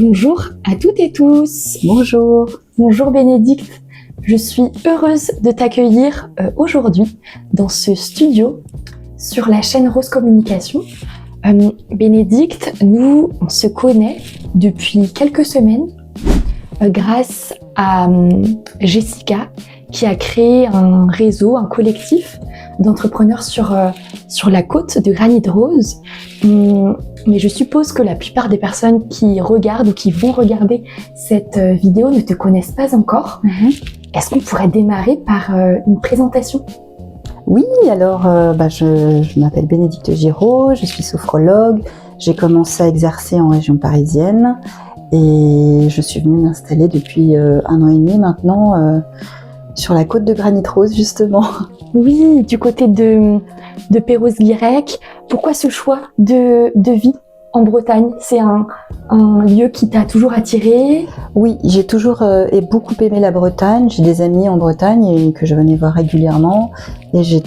Bonjour à toutes et tous. Bonjour. Bonjour Bénédicte. Je suis heureuse de t'accueillir aujourd'hui dans ce studio sur la chaîne Rose Communication. Bénédicte, nous, on se connaît depuis quelques semaines grâce à Jessica qui a créé un réseau, un collectif d'entrepreneurs sur la côte de Granit Rose. Mais je suppose que la plupart des personnes qui regardent ou qui vont regarder cette vidéo ne te connaissent pas encore. Est-ce qu'on pourrait démarrer par une présentation ? Oui, alors je m'appelle Bénédicte Giraud, je suis sophrologue. J'ai commencé à exercer en région parisienne et je suis venue m'installer depuis 1 an et demi maintenant sur la côte de Granit Rose justement. Oui, du côté de Perros-Guirec. Pourquoi ce choix de vie en Bretagne ? C'est un lieu qui t'a toujours attiré ? Oui, j'ai toujours beaucoup aimé la Bretagne. J'ai des amis en Bretagne et que je venais voir régulièrement. Et je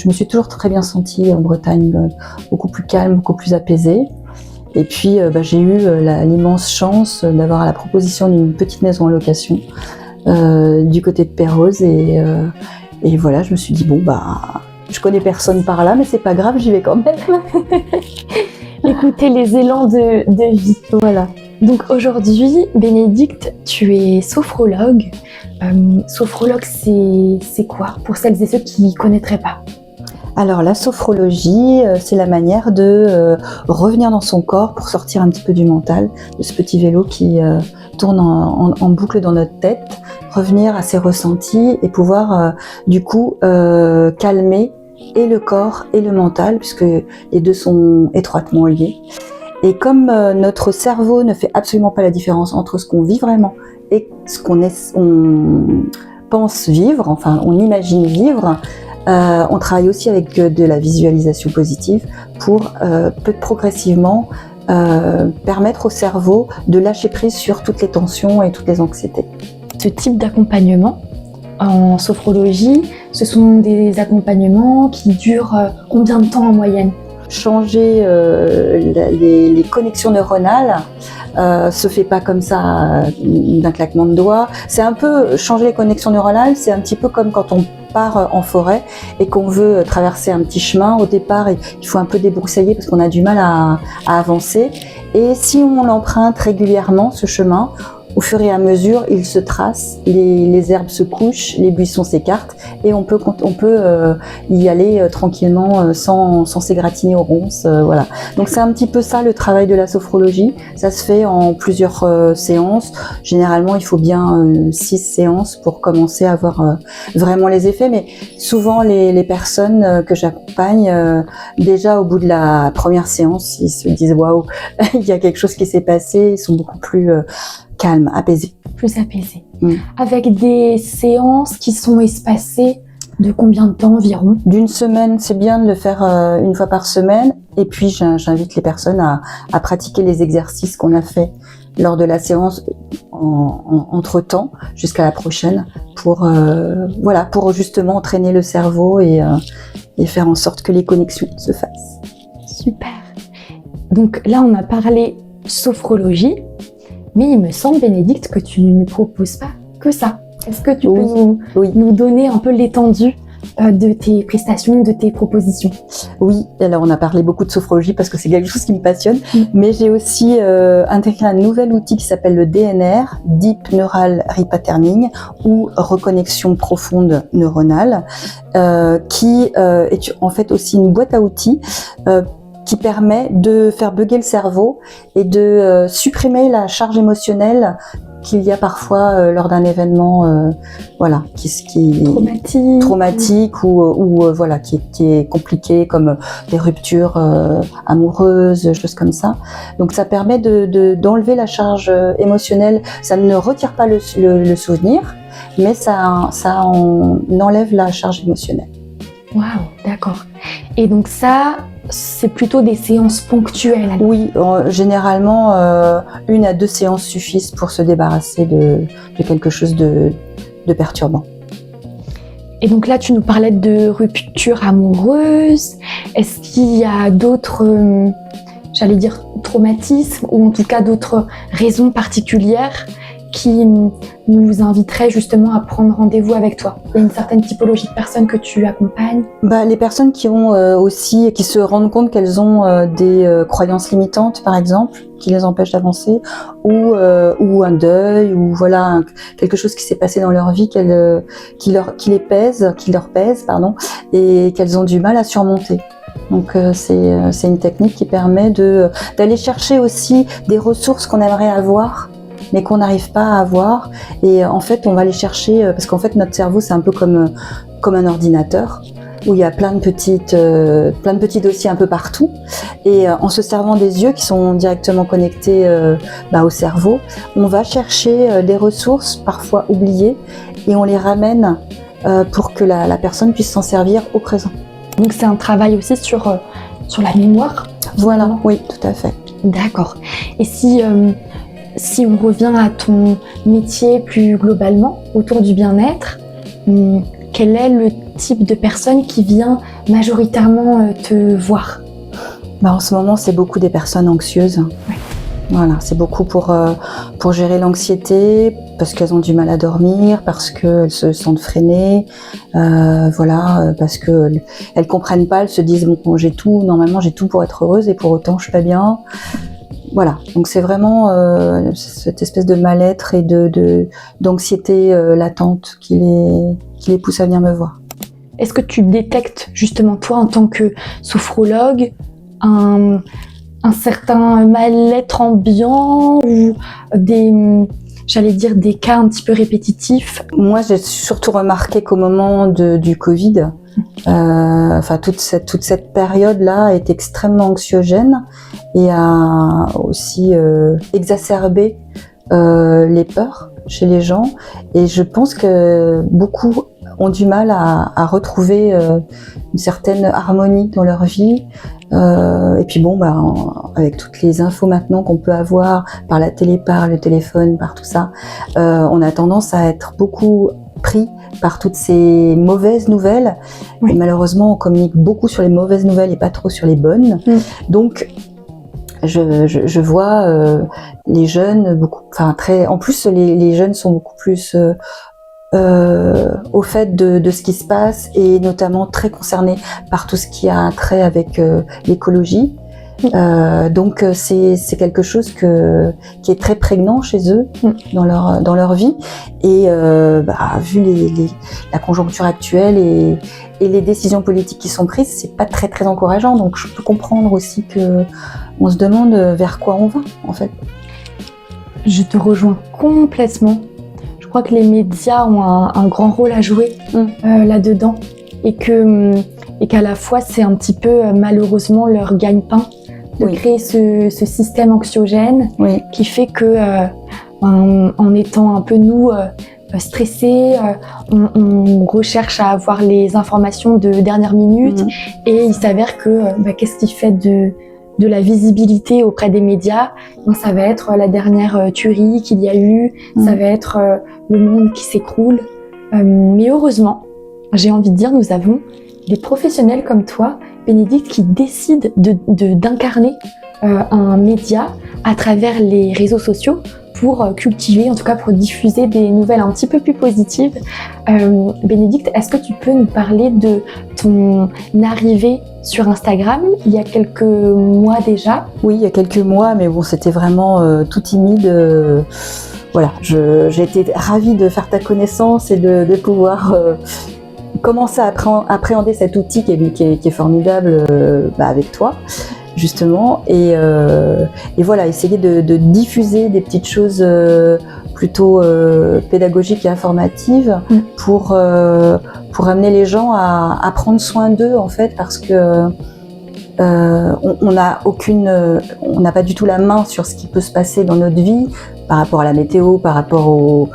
me suis toujours très bien sentie en Bretagne, beaucoup plus calme, beaucoup plus apaisée. Et puis j'ai eu l'immense chance d'avoir la proposition d'une petite maison en location du côté de Perros et voilà, je me suis dit je connais personne par là, mais c'est pas grave, j'y vais quand même. Écoutez les élans de vie. Voilà. Donc aujourd'hui, Bénédicte, tu es sophrologue. Sophrologue, c'est quoi pour celles et ceux qui ne connaîtraient pas ? Alors la sophrologie, c'est la manière de revenir dans son corps pour sortir un petit peu du mental, de ce petit vélo qui tourne en boucle dans notre tête, revenir à ses ressentis et pouvoir calmer et le corps et le mental, puisque les deux sont étroitement liés. Et comme notre cerveau ne fait absolument pas la différence entre ce qu'on vit vraiment et ce qu'on pense vivre, enfin on imagine vivre, on travaille aussi avec de la visualisation positive pour progressivement permettre au cerveau de lâcher prise sur toutes les tensions et toutes les anxiétés. Ce type d'accompagnement en sophrologie, ce sont des accompagnements qui durent combien de temps en moyenne ? Changer les connexions neuronales se fait pas comme ça d'un claquement de doigts. C'est un peu changer les connexions neuronales, c'est un petit peu comme quand on part en forêt et qu'on veut traverser un petit chemin. Au départ, il faut un peu débroussailler parce qu'on a du mal à avancer. Et si on l'emprunte régulièrement, ce chemin, au fur et à mesure, il se trace, les herbes se couchent, les buissons s'écartent et on peut y aller tranquillement sans s'égratigner aux ronces. Voilà. Donc c'est un petit peu ça le travail de la sophrologie. Ça se fait en plusieurs séances. Généralement, il faut bien 6 séances pour commencer à avoir vraiment les effets. Mais souvent, les personnes que j'accompagne, déjà au bout de la première séance, ils se disent « Waouh, il y a quelque chose qui s'est passé ». Ils sont beaucoup plus calme, apaisé. Plus apaisé. Avec des séances qui sont espacées de combien de temps environ ? D'1 semaine, c'est bien de le faire 1 fois par semaine. Et puis, j'invite les personnes à pratiquer les exercices qu'on a fait lors de la séance entre-temps, jusqu'à la prochaine, pour justement entraîner le cerveau et faire en sorte que les connexions se fassent. Super. Donc là, on a parlé sophrologie. Mais il me semble, Bénédicte, que tu ne proposes pas que ça. Est-ce que tu peux nous donner un peu l'étendue de tes prestations, de tes propositions ? Oui, alors on a parlé beaucoup de sophrologie parce que c'est quelque chose qui me passionne, mais j'ai aussi intégré un nouvel outil qui s'appelle le DNR, Deep Neural Repatterning, ou reconnexion profonde neuronale, qui est en fait aussi une boîte à outils qui permet de faire bugger le cerveau et de supprimer la charge émotionnelle qu'il y a parfois lors d'un événement qui traumatique ou qui est compliqué, comme des ruptures amoureuses, choses comme ça. Donc ça permet d'enlever la charge émotionnelle. Ça ne retire pas le souvenir, mais ça en enlève la charge émotionnelle. Waouh, d'accord. Et donc ça, c'est plutôt des séances ponctuelles. Oui, généralement, 1 à 2 séances suffisent pour se débarrasser de quelque chose de perturbant. Et donc là, tu nous parlais de rupture amoureuse. Est-ce qu'il y a d'autres j'allais dire, traumatismes ou en tout cas d'autres raisons particulières qui nous inviteraient justement à prendre rendez-vous avec toi? Il y a une certaine typologie de personnes que tu accompagnes? Les personnes qui ont aussi, qui se rendent compte qu'elles ont des croyances limitantes, par exemple, qui les empêchent d'avancer, ou un deuil, ou voilà quelque chose qui s'est passé dans leur vie qui leur pèse, et qu'elles ont du mal à surmonter. Donc c'est une technique qui permet d'aller chercher aussi des ressources qu'on aimerait avoir, mais qu'on n'arrive pas à avoir. Et en fait, on va les chercher parce qu'en fait, notre cerveau, c'est un peu comme un ordinateur où il y a plein de petits dossiers un peu partout. Et en se servant des yeux qui sont directement connectés au cerveau, on va chercher des ressources parfois oubliées et on les ramène pour que la personne puisse s'en servir au présent. Donc c'est un travail aussi sur la mémoire. Voilà, oui, tout à fait. D'accord. Et si on revient à ton métier plus globalement, autour du bien-être, quel est le type de personne qui vient majoritairement te voir? En ce moment, c'est beaucoup des personnes anxieuses. Ouais. Voilà, c'est beaucoup pour gérer l'anxiété, parce qu'elles ont du mal à dormir, parce qu'elles se sentent freinées, parce qu'elles comprennent pas, elles se disent normalement j'ai tout pour être heureuse et pour autant je suis pas bien. Voilà, donc c'est vraiment cette espèce de mal-être et d'anxiété latente qui les pousse à venir me voir. Est-ce que tu détectes justement toi en tant que sophrologue un certain mal-être ambiant ou des cas un petit peu répétitifs? Moi, j'ai surtout remarqué qu'au moment du Covid, toute cette période-là est extrêmement anxiogène et a aussi exacerbé les peurs chez les gens. Et je pense que beaucoup ont du mal à retrouver une certaine harmonie dans leur vie. Et puis avec toutes les infos maintenant qu'on peut avoir par la télé, par le téléphone, par tout ça, on a tendance à être beaucoup pris par toutes ces mauvaises nouvelles. Oui. Et malheureusement, on communique beaucoup sur les mauvaises nouvelles et pas trop sur les bonnes. Donc, je vois les jeunes en plus les jeunes sont beaucoup plus au fait de ce qui se passe et notamment très concernés par tout ce qui a trait avec l'écologie. Donc c'est quelque chose qui est très prégnant chez eux dans leur vie et vu la conjoncture actuelle et les décisions politiques qui sont prises, c'est pas très très encourageant. Donc je peux comprendre aussi que on se demande vers quoi on va en fait. Je te rejoins complètement. Je crois que les médias ont un grand rôle à jouer là-dedans et qu'à la fois c'est un petit peu malheureusement leur gagne-pain de créer ce système anxiogène qui fait que en étant un peu stressés, on recherche à avoir les informations de dernière minute et il s'avère que qu'est-ce qui fait de la visibilité auprès des médias, ça va être la dernière tuerie qu'il y a eu, ça va être le monde qui s'écroule. Mais heureusement, j'ai envie de dire, nous avons des professionnels comme toi, Bénédicte, qui décident d'incarner un média à travers les réseaux sociaux pour cultiver, en tout cas pour diffuser des nouvelles un petit peu plus positives. Bénédicte, est-ce que tu peux nous parler de ton arrivée sur Instagram il y a quelques mois déjà? Oui, il y a quelques mois, mais bon, c'était vraiment tout timide. Voilà, j'ai été ravie de faire ta connaissance et de pouvoir commencer à appréhender cet outil qui est formidable avec toi. Justement, et voilà, essayer de diffuser des petites choses plutôt pédagogiques et informatives pour amener les gens à prendre soin d'eux en fait, parce que on n'a pas du tout la main sur ce qui peut se passer dans notre vie par rapport à la météo, par rapport aux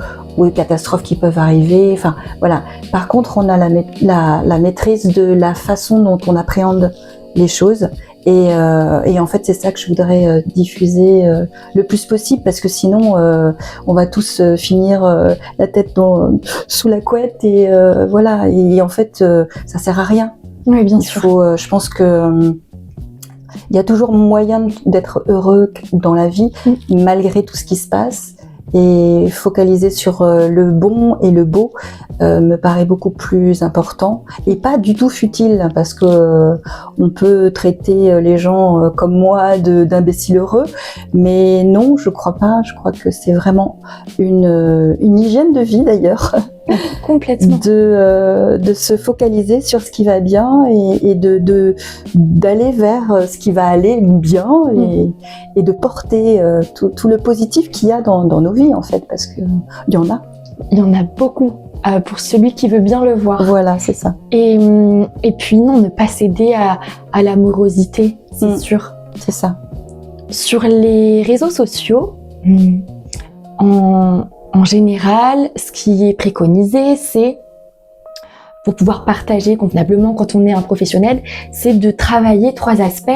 catastrophes qui peuvent arriver. Enfin voilà. Par contre, on a la maîtrise de la façon dont on appréhende les choses. Et en fait, c'est ça que je voudrais diffuser le plus possible, parce que sinon, on va tous finir la tête sous la couette et voilà. Et en fait, ça sert à rien. Oui, bien sûr. Je pense que il y a toujours moyen d'être heureux dans la vie, malgré tout ce qui se passe. Et focaliser sur le bon et le beau me paraît beaucoup plus important et pas du tout futile, parce que on peut traiter les gens comme moi d'imbéciles heureux, mais non, je crois pas. Je crois que c'est vraiment une hygiène de vie d'ailleurs. Complètement. De se focaliser sur ce qui va bien et d'aller vers ce qui va aller bien et de porter tout le positif qu'il y a dans nos vies en fait, parce que il y en a. Il y en a beaucoup pour celui qui veut bien le voir. Voilà, c'est ça. Et puis non, ne pas céder à l'amorosité, c'est sûr. C'est ça. Sur les réseaux sociaux, en général, ce qui est préconisé, c'est, pour pouvoir partager convenablement quand on est un professionnel, c'est de travailler 3 aspects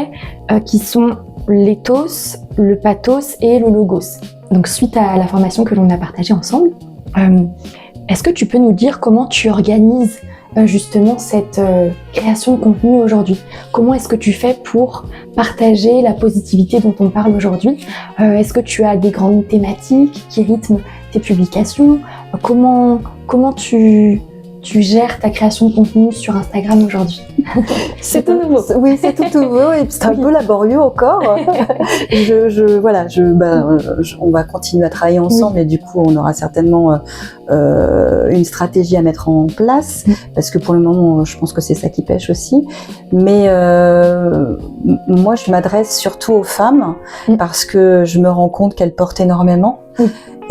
qui sont l'éthos, le pathos et le logos. Donc suite à la formation que l'on a partagée ensemble, est-ce que tu peux nous dire comment tu organises justement cette création de contenu aujourd'hui? Comment est-ce que tu fais pour partager la positivité dont on parle aujourd'hui? Est-ce que tu as des grandes thématiques qui rythment tes publications? Comment tu gères ta création de contenu sur Instagram aujourd'hui? C'est tout nouveau. Oui, c'est tout nouveau et c'est un peu laborieux encore. On va continuer à travailler ensemble et du coup, on aura certainement une stratégie à mettre en place parce que pour le moment, je pense que c'est ça qui pêche aussi. Mais moi, je m'adresse surtout aux femmes parce que je me rends compte qu'elles portent énormément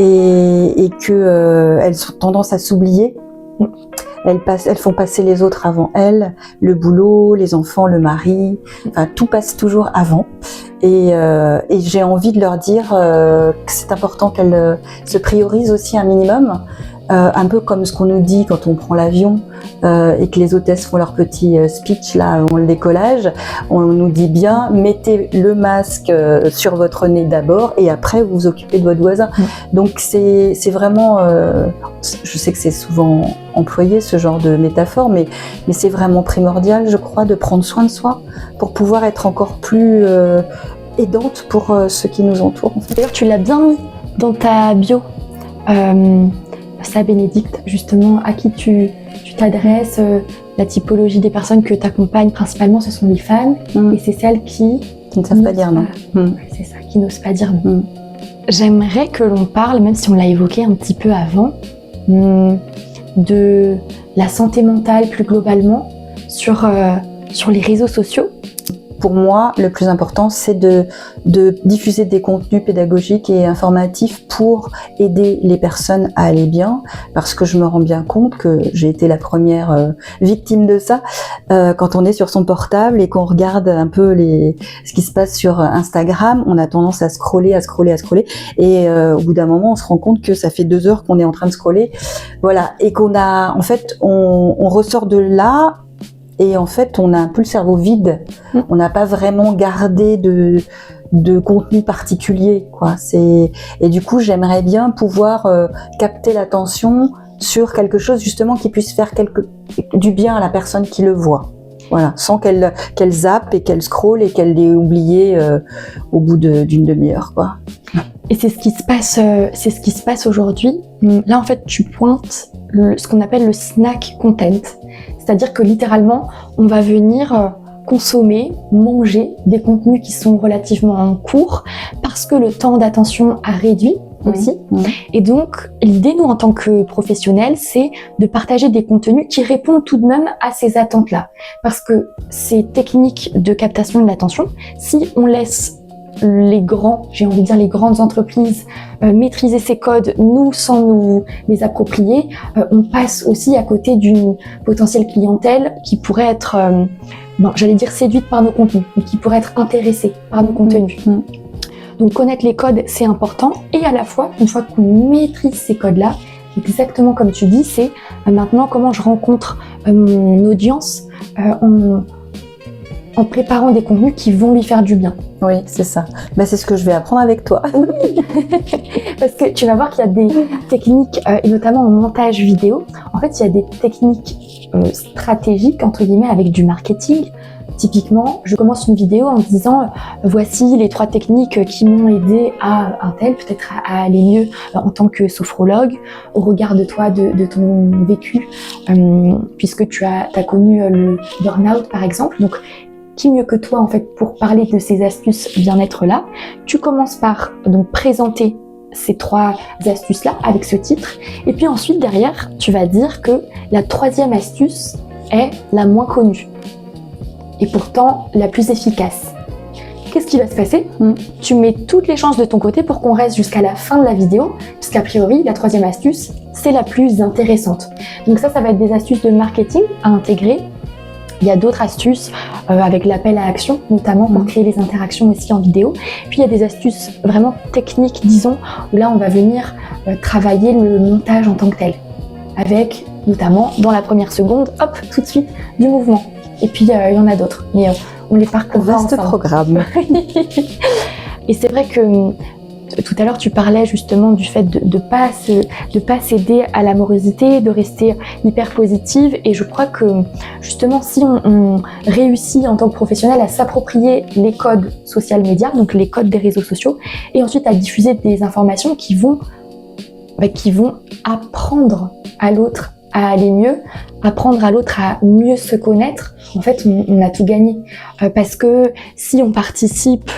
et que elles ont tendance à s'oublier. Elles font passer les autres avant elles, le boulot, les enfants, le mari, enfin tout passe toujours avant. Et j'ai envie de leur dire que c'est important qu'elles se priorisent aussi un minimum, un peu comme ce qu'on nous dit quand on prend l'avion et que les hôtesses font leur petit speech là avant le décollage. On nous dit bien, mettez le masque sur votre nez d'abord et après vous vous occupez de votre voisin. Donc c'est vraiment, je sais que c'est souvent employé ce genre de métaphore, mais c'est vraiment primordial, je crois, de prendre soin de soi pour pouvoir être encore plus aidante pour ceux qui nous entourent. En fait. D'ailleurs, tu l'as bien mis dans ta bio. Ça, Bénédicte, justement, à qui tu t'adresses, la typologie des personnes que tu accompagnes principalement, ce sont les femmes, et c'est celles qui ne savent pas dire non. C'est ça, qui n'osent pas dire non. J'aimerais que l'on parle, même si on l'a évoqué un petit peu avant, de la santé mentale plus globalement sur les réseaux sociaux. Pour moi, le plus important, c'est de diffuser des contenus pédagogiques et informatifs pour aider les personnes à aller bien, parce que je me rends bien compte que j'ai été la première victime de ça. Quand on est sur son portable et qu'on regarde un peu ce qui se passe sur Instagram, on a tendance à scroller, et au bout d'un moment, on se rend compte que ça fait 2 heures qu'on est en train de scroller, voilà, et on ressort de là. Et en fait, on a un peu le cerveau vide. On n'a pas vraiment gardé de contenu particulier, quoi. Et du coup, j'aimerais bien pouvoir capter l'attention sur quelque chose justement qui puisse faire du bien à la personne qui le voit. Voilà, sans qu'elle zappe et qu'elle scrolle et qu'elle l'ait oublié au bout d'une demi-heure, quoi. Et c'est ce qui se passe aujourd'hui. Là, en fait, tu pointes ce qu'on appelle le snack content. C'est-à-dire que littéralement, on va venir consommer, manger des contenus qui sont relativement courts parce que le temps d'attention a réduit aussi. Et donc, l'idée, nous, en tant que professionnels, c'est de partager des contenus qui répondent tout de même à ces attentes-là. Parce que ces techniques de captation de l'attention, si on laisse les grandes entreprises maîtriser ces codes, nous, sans nous les approprier, on passe aussi à côté d'une potentielle clientèle qui pourrait être, séduite par nos contenus, mais qui pourrait être intéressée par nos contenus. Donc connaître les codes, c'est important, et à la fois, une fois qu'on maîtrise ces codes-là, exactement comme tu dis, c'est maintenant comment je rencontre mon audience en préparant des contenus qui vont lui faire du bien. Oui, c'est ça. C'est ce que je vais apprendre avec toi. Parce que tu vas voir qu'il y a des techniques, et notamment en montage vidéo, en fait, il y a des techniques stratégiques, entre guillemets, avec du marketing, Typiquement, je commence une vidéo en disant voici les 3 techniques qui m'ont aidé à un tel, peut-être à aller mieux en tant que sophrologue, au regard de toi, de ton vécu, puisque tu as connu le burn-out par exemple. Donc, qui mieux que toi en fait pour parler de ces astuces bien-être là. Tu commences par donc présenter ces 3 astuces là avec ce titre, et puis ensuite derrière tu vas dire que la 3e astuce est la moins connue et pourtant la plus efficace. Qu'est-ce qui va se passer? Tu mets toutes les chances de ton côté pour qu'on reste jusqu'à la fin de la vidéo, puisqu'a priori la 3e astuce c'est la plus intéressante. Donc ça va être des astuces de marketing à intégrer. Il y a d'autres astuces avec l'appel à action, notamment pour créer les interactions aussi en vidéo. Puis il y a des astuces vraiment techniques, disons, où là on va venir travailler le montage en tant que tel. Avec notamment, dans la première seconde, hop, tout de suite, du mouvement. Et puis il y en a d'autres, mais on les parcourra ensemble. Vaste programme. Et c'est vrai que tout à l'heure, tu parlais justement du fait de pas céder à l'amorosité, de rester hyper positive. Et je crois que justement, si on réussit en tant que professionnel à s'approprier les codes social media, donc les codes des réseaux sociaux, et ensuite à diffuser des informations qui vont apprendre à l'autre à aller mieux, apprendre à l'autre à mieux se connaître, en fait, on a tout gagné. Parce que si on participe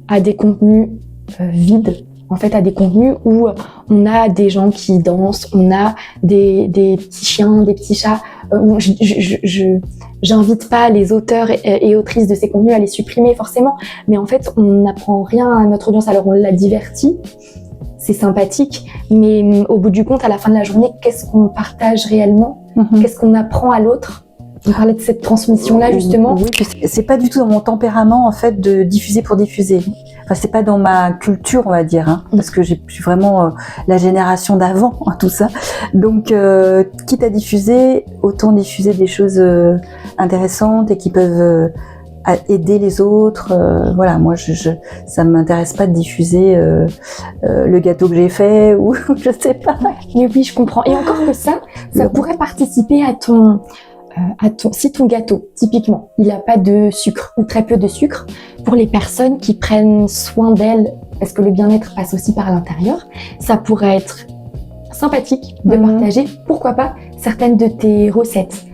à des contenus vides, en fait, à des contenus où on a des gens qui dansent, on a des petits chiens, des petits chats. J'invite pas les auteurs et autrices de ces contenus à les supprimer forcément, mais en fait, on n'apprend rien à notre audience. Alors, on l'a diverti, c'est sympathique, mais au bout du compte, à la fin de la journée, qu'est-ce qu'on partage réellement? Qu'est-ce qu'on apprend à l'autre? On parlait de cette transmission-là, justement. Oui, c'est pas du tout dans mon tempérament, en fait, de diffuser pour diffuser. Enfin, c'est pas dans ma culture, on va dire, hein, parce que je suis vraiment la génération d'avant, hein, tout ça. Donc, quitte à diffuser, autant diffuser des choses intéressantes et qui peuvent aider les autres. Voilà, moi, ça m'intéresse pas de diffuser le gâteau que j'ai fait ou je sais pas. Mais oui, je comprends. Et encore que ça pourrait participer à si ton gâteau, typiquement, il n'a pas de sucre ou très peu de sucre, pour les personnes qui prennent soin d'elles, parce que le bien-être passe aussi par l'intérieur, ça pourrait être sympathique de partager, pourquoi pas, certaines de tes recettes.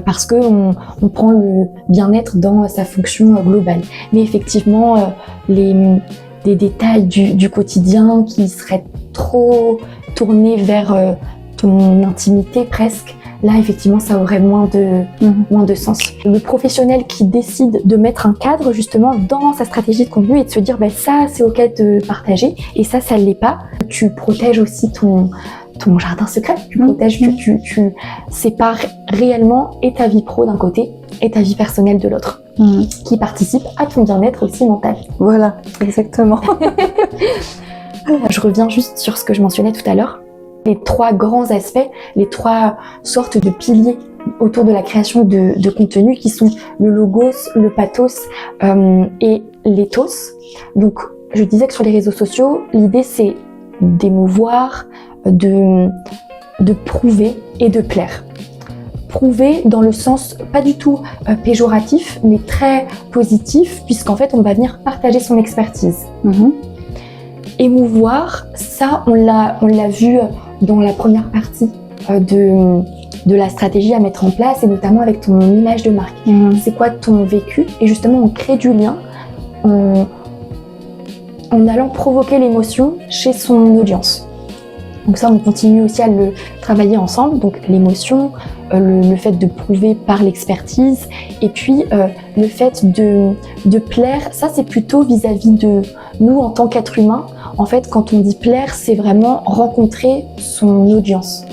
Parce que on prend le bien-être dans sa fonction globale. Mais effectivement, des détails du quotidien qui seraient trop tournés vers ton intimité presque, là, effectivement, ça aurait moins de sens. Le professionnel qui décide de mettre un cadre, justement, dans sa stratégie de contenu et de se dire, ça, c'est OK de partager, et ça l'est pas. Tu protèges aussi ton jardin secret. Tu protèges, tu sépares réellement et ta vie pro d'un côté et ta vie personnelle de l'autre, qui participe à ton bien-être aussi mental. Voilà, exactement. Je reviens juste sur ce que je mentionnais tout à l'heure. Les 3 grands aspects, les 3 sortes de piliers autour de la création de contenu qui sont le logos, le pathos et l'éthos. Donc, je disais que sur les réseaux sociaux, l'idée c'est d'émouvoir, de prouver et de plaire. Prouver dans le sens pas du tout péjoratif, mais très positif, puisqu'en fait on va venir partager son expertise. Émouvoir, ça on l'a vu dans la première partie de la stratégie à mettre en place, et notamment avec ton image de marque. C'est quoi ton vécu? Et justement on crée du lien en allant provoquer l'émotion chez son audience. Donc ça, on continue aussi à le travailler ensemble. Donc l'émotion, le fait de prouver par l'expertise, et puis le fait de plaire, ça c'est plutôt vis-à-vis de nous en tant qu'être humain. En fait, quand on dit plaire, c'est vraiment rencontrer son audience.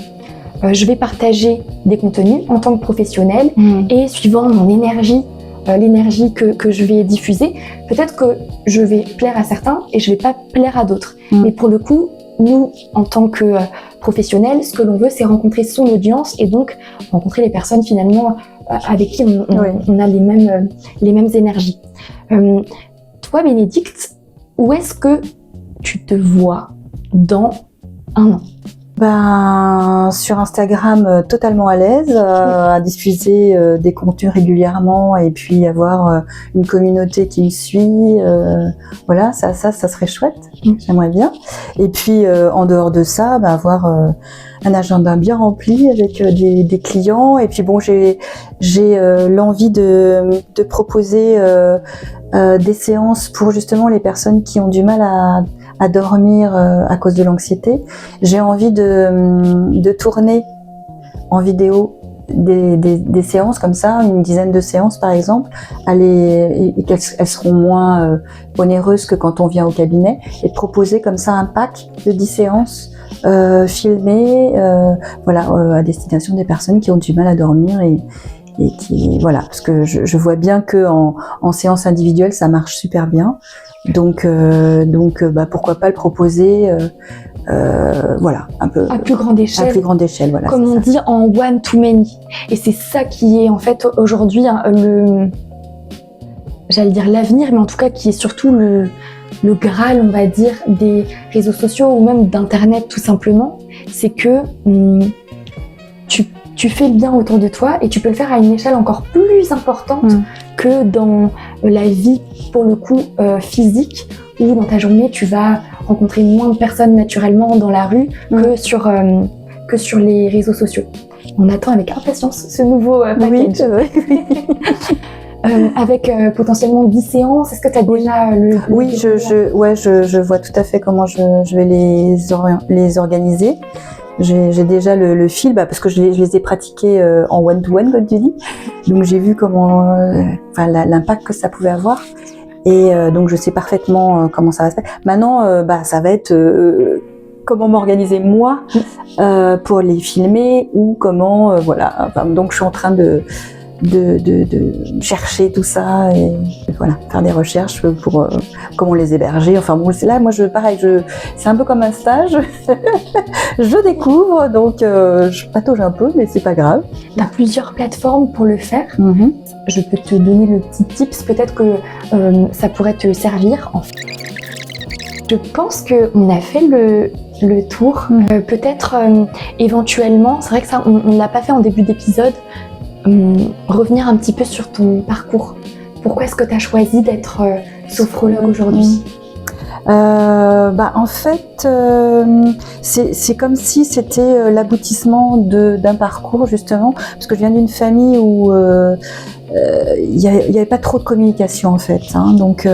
Je vais partager des contenus en tant que professionnel, et suivant mon énergie, l'énergie que je vais diffuser, peut-être que je vais plaire à certains et je vais pas plaire à d'autres. Mais pour le coup, nous, en tant que professionnels, ce que l'on veut, c'est rencontrer son audience et donc rencontrer les personnes finalement avec qui on a les mêmes énergies. Toi, Bénédicte, où est-ce que tu te vois dans 1 an? Sur Instagram, totalement à l'aise, à diffuser des contenus régulièrement et puis avoir une communauté qui me suit. Voilà, ça serait chouette. J'aimerais bien. Et puis, en dehors de ça, avoir un agenda bien rempli avec des clients. Et puis bon, j'ai l'envie de proposer des séances pour justement les personnes qui ont du mal à dormir à cause de l'anxiété. J'ai envie de tourner en vidéo des séances comme ça, une dizaine de séances par exemple, et qu'elles seront moins onéreuses que quand on vient au cabinet, et de proposer comme ça un pack de 10 séances filmées à destination des personnes qui ont du mal à dormir et qui, voilà, parce que je vois bien que en séance individuelle ça marche super bien. Donc, pourquoi pas le proposer, un peu à plus grande échelle. À plus grande échelle, voilà. Comme on dit en one to many. Et c'est ça qui est en fait aujourd'hui j'allais dire l'avenir, mais en tout cas qui est surtout le Graal, on va dire, des réseaux sociaux ou même d'internet tout simplement. C'est que tu fais le bien autour de toi et tu peux le faire à une échelle encore plus importante que dans la vie, pour le coup, physique, où dans ta journée, tu vas rencontrer moins de personnes naturellement dans la rue que sur les réseaux sociaux. On attend avec impatience ce nouveau package. Avec potentiellement 10 séances. Est-ce que tu as déjà le Oui, je vois tout à fait comment je vais les organiser. J'ai déjà le fil, parce que je les ai pratiqués en one-to-one, comme tu dis. Donc j'ai vu comment, l'impact que ça pouvait avoir. Et donc je sais parfaitement comment ça va se faire. Maintenant, ça va être comment m'organiser moi pour les filmer ou comment, donc je suis en train de chercher tout ça et voilà, faire des recherches pour comment les héberger. Enfin bon, c'est là, moi c'est un peu comme un stage. Je découvre, donc je patauge un peu, mais c'est pas grave. Tu as plusieurs plateformes pour le faire. Je peux te donner le petit tips, peut-être que ça pourrait te servir. Je pense qu'on a fait le tour. Peut-être éventuellement, c'est vrai que ça, on l'a pas fait en début d'épisode, revenir un petit peu sur ton parcours. Pourquoi est-ce que tu as choisi d'être sophrologue aujourd'hui ? En fait, c'est comme si c'était l'aboutissement d'un parcours, justement, parce que je viens d'une famille où il y avait pas trop de communication en fait, donc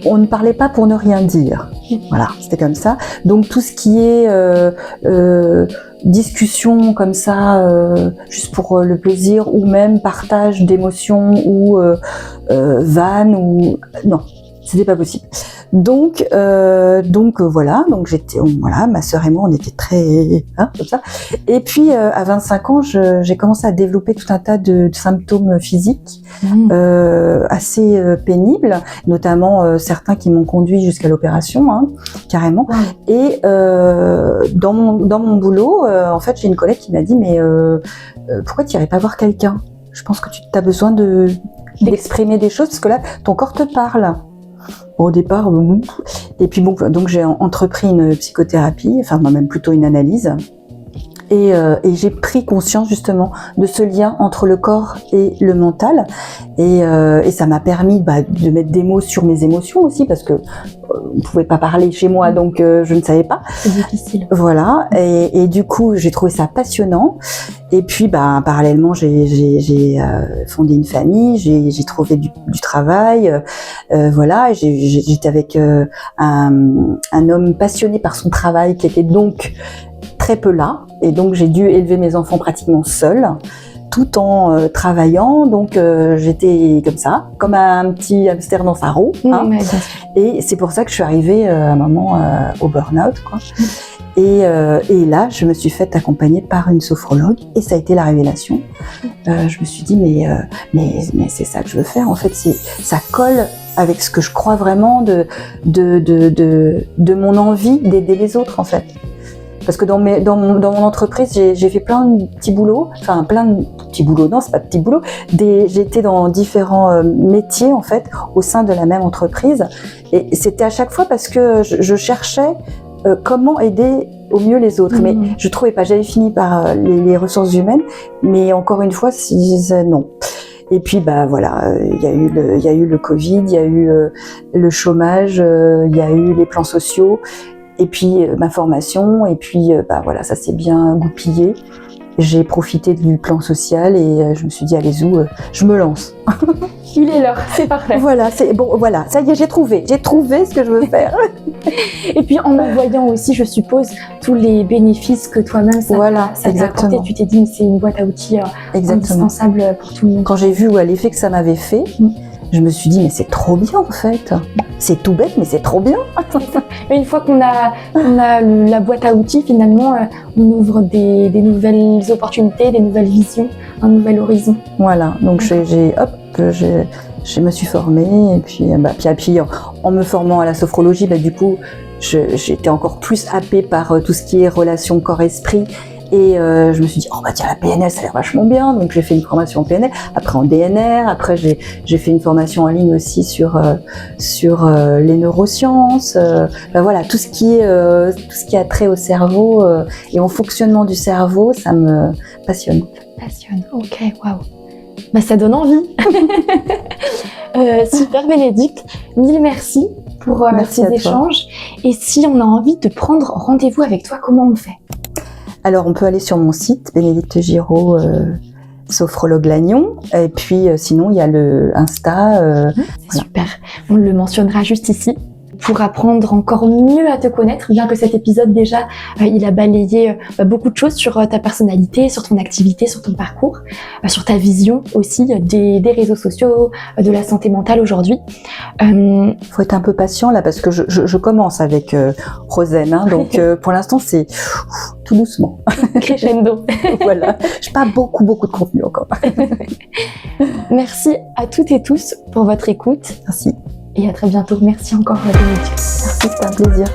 on ne parlait pas pour ne rien dire. Voilà, c'était comme ça. Donc tout ce qui est discussion comme ça, juste pour le plaisir, ou même partage d'émotions, ou vannes, ou non, c'était pas possible. Donc ma sœur et moi, on était très comme ça. Et puis à 25 ans, j'ai commencé à développer tout un tas de symptômes physiques assez pénibles, notamment certains qui m'ont conduit jusqu'à l'opération, carrément. Et dans mon boulot, en fait, j'ai une collègue qui m'a dit mais pourquoi tu irais pas voir quelqu'un ? Je pense que tu as besoin d'exprimer des choses parce que là, ton corps te parle. Au départ, et puis donc j'ai entrepris une psychothérapie, même plutôt une analyse, et j'ai pris conscience justement de ce lien entre le corps et le mental, et ça m'a permis de mettre des mots sur mes émotions aussi, parce que on pouvait pas parler chez moi, donc je ne savais pas. C'est difficile. Voilà, et du coup j'ai trouvé ça passionnant. Et puis parallèlement j'ai fondé une famille, j'ai trouvé du travail, et j'étais avec un homme passionné par son travail qui était donc très peu là, et donc j'ai dû élever mes enfants pratiquement seule, tout en travaillant, donc j'étais comme ça, comme un petit hamster dans sa roue, et c'est pour ça que je suis arrivée à un moment au burn-out, quoi. Et là, je me suis faite accompagner par une sophrologue, et ça a été la révélation. Je me suis dit mais c'est ça que je veux faire, en fait, ça colle avec ce que je crois vraiment de mon envie d'aider les autres, en fait. Parce que dans mon entreprise, j'ai fait plein de petits boulots, non, c'est pas de petits boulots, j'étais dans différents métiers, en fait, au sein de la même entreprise, et c'était à chaque fois parce que je cherchais comment aider au mieux les autres. Mais je trouvais pas. J'avais fini par les ressources humaines, mais encore une fois, non. Et puis voilà, il y a eu le Covid, il y a eu le chômage, il y a eu les plans sociaux, et puis ma formation, et puis voilà, ça s'est bien goupillé. J'ai profité du plan social et je me suis dit allez je me lance. Il est l'heure, c'est parfait. Voilà, voilà, ça y est, j'ai trouvé ce que je veux faire. Et puis en voyant aussi, je suppose, tous les bénéfices que toi-même ça t'a apporté, tu t'es dit mais c'est une boîte à outils indispensable pour tout le monde. Quand j'ai vu l'effet que ça m'avait fait, je me suis dit mais c'est trop bien en fait. C'est tout bête mais c'est trop bien. Mais une fois qu'on a la boîte à outils, finalement, on ouvre des nouvelles opportunités, des nouvelles visions, un nouvel horizon. Voilà, donc je me suis formée et puis en me formant à la sophrologie, du coup j'étais encore plus happée par tout ce qui est relation corps-esprit. Et je me suis dit, tiens, la PNL, ça a l'air vachement bien. Donc, j'ai fait une formation en PNL, après en DNR, après j'ai fait une formation en ligne aussi sur les neurosciences. Voilà, tout ce qui a trait au cerveau et au fonctionnement du cerveau, ça me passionne. Ok, waouh. Ça donne envie. Super Bénédicte, mille merci pour ces échanges. Et si on a envie de prendre rendez-vous avec toi, comment on fait ? Alors, on peut aller sur mon site, Bénédicte Giraud, sophrologue Lannion. Et puis, sinon, il y a le Insta. Super. On le mentionnera juste ici pour apprendre encore mieux à te connaître, bien que cet épisode déjà, il a balayé beaucoup de choses sur ta personnalité, sur ton activité, sur ton parcours, sur ta vision aussi des réseaux sociaux, de la santé mentale aujourd'hui. Faut être un peu patient là parce que je commence avec Rosen, donc pour l'instant c'est tout doucement. Crescendo. Voilà, j'ai pas beaucoup de contenu encore. Merci à toutes et tous pour votre écoute. Merci. Et à très bientôt. Merci encore, Bénédicte. Merci, c'était un plaisir.